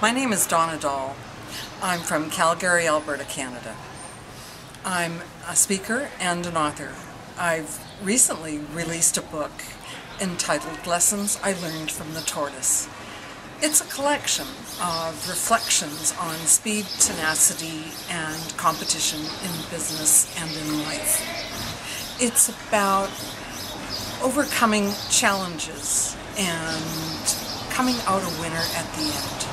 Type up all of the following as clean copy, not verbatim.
My name is Donna Dahl. I'm from Calgary, Alberta, Canada. I'm a speaker and an author. I've recently released a book entitled Lessons I Learned from the Tortoise. It's a collection of reflections on speed, tenacity, and competition in business and in life. It's about overcoming challenges and coming out a winner at the end.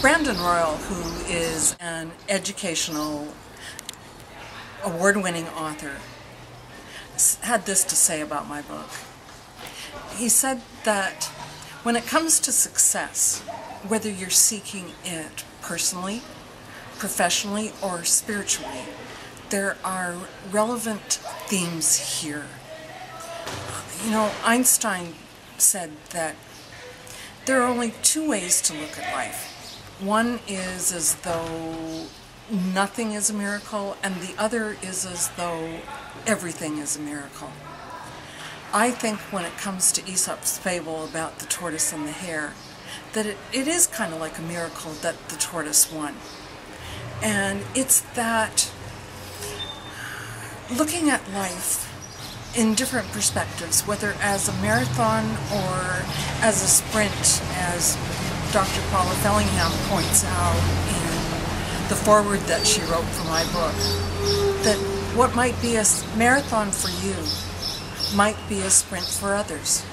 Brandon Royal, who is an educational, award-winning author, had this to say about my book. He said that when it comes to success, whether you're seeking it personally, professionally, or spiritually, there are relevant themes here. You know, Einstein said that there are only two ways to look at life. One is as though nothing is a miracle, and the other is as though everything is a miracle. I think when it comes to Aesop's fable about the tortoise and the hare, that it is kind of like a miracle that the tortoise won. And it's that looking at life in different perspectives, whether as a marathon or as a sprint, as Dr. Paula Fellingham points out in the foreword that she wrote for my book, that what might be a marathon for you might be a sprint for others,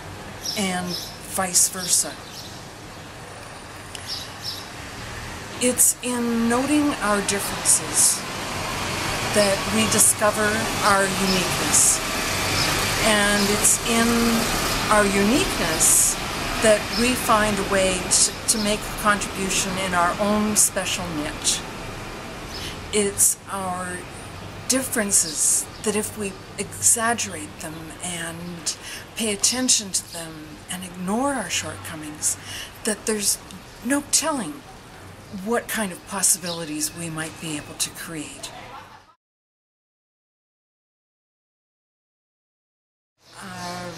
and vice versa. It's in noting our differences that we discover our uniqueness, and it's in our uniqueness that we find a way to make a contribution in our own special niche. It's our differences that if we exaggerate them and pay attention to them and ignore our shortcomings, that there's no telling what kind of possibilities we might be able to create.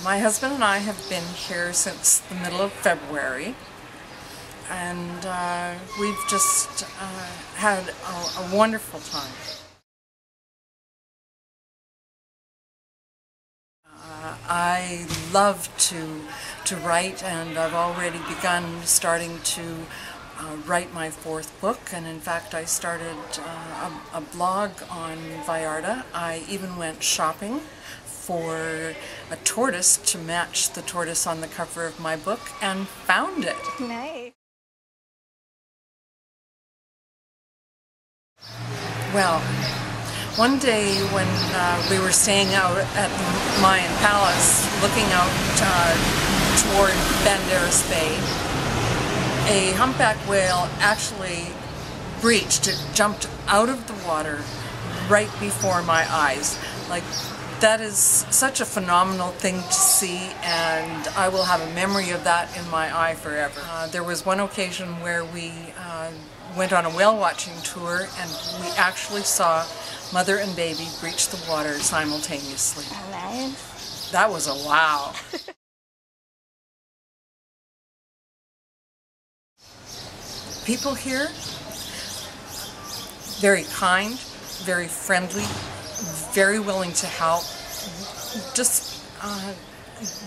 My husband and I have been here since the middle of February, and we've just had a wonderful time. I love to write, and I've already begun starting to write my fourth book, and in fact I started a blog on Vallarta. I even went shopping for a tortoise to match the tortoise on the cover of my book and found it. Nice. Well, One day when we were staying out at the Mayan Palace, looking out toward Banderas Bay, a humpback whale actually breached. It jumped out of the water right before my eyes. Like, that is such a phenomenal thing to see, and I will have a memory of that in my eye forever. There was one occasion where we went on a whale watching tour, and we actually saw mother and baby breach the water simultaneously. Oh, nice. That was a wow. People here, very kind, very friendly, very willing to help, just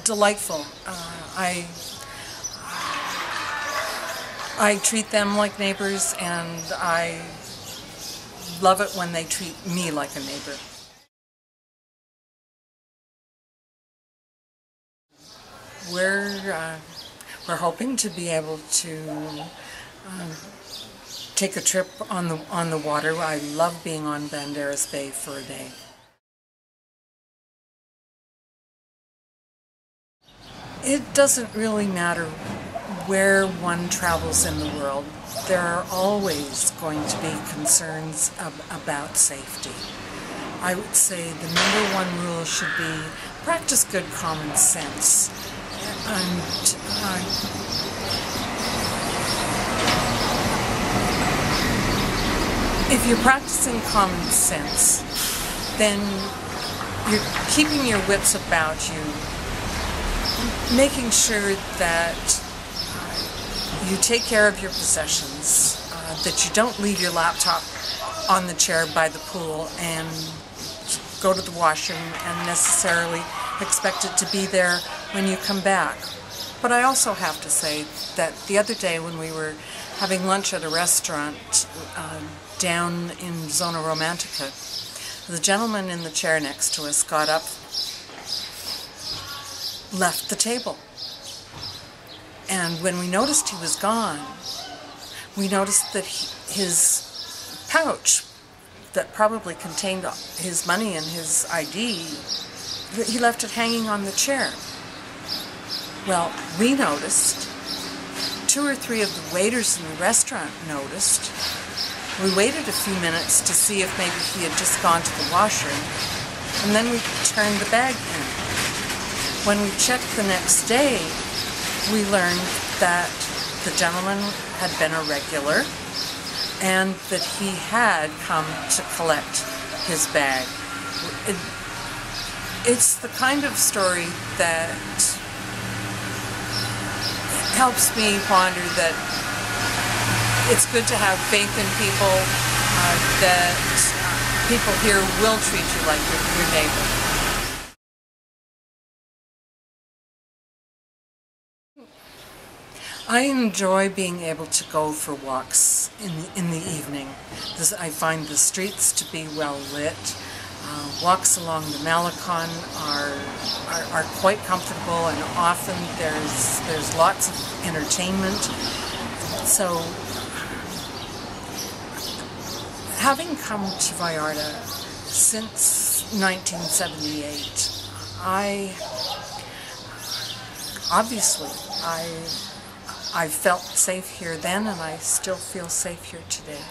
delightful. I treat them like neighbors, and I love it when they treat me like a neighbor. We're hoping to be able to take a trip on the water. I love being on Banderas Bay for a day. It doesn't really matter where one travels in the world. There are always going to be concerns about safety. I would say the #1 rule should be practice good common sense. And If you're practicing common sense, then you're keeping your wits about you, making sure that you take care of your possessions, that you don't leave your laptop on the chair by the pool and go to the washroom and necessarily expect it to be there when you come back. But I also have to say that the other day when we were having lunch at a restaurant down in Zona Romantica, the gentleman in the chair next to us got up, left the table. And when we noticed he was gone, we noticed that his pouch that probably contained his money and his ID, he left it hanging on the chair. Well, we noticed. 2 or 3 of the waiters in the restaurant noticed. We waited a few minutes to see if maybe he had just gone to the washroom, and then we turned the bag in. When we checked the next day, we learned that the gentleman had been a regular and that he had come to collect his bag. It's the kind of story that helps me ponder that it's good to have faith in people, that people here will treat you like your neighbor. I enjoy being able to go for walks in the evening. I find the streets to be well lit. Walks along the Malecon are quite comfortable, and often there's lots of entertainment. So, having come to Vallarta since 1978, I felt safe here then, and I still feel safe here today.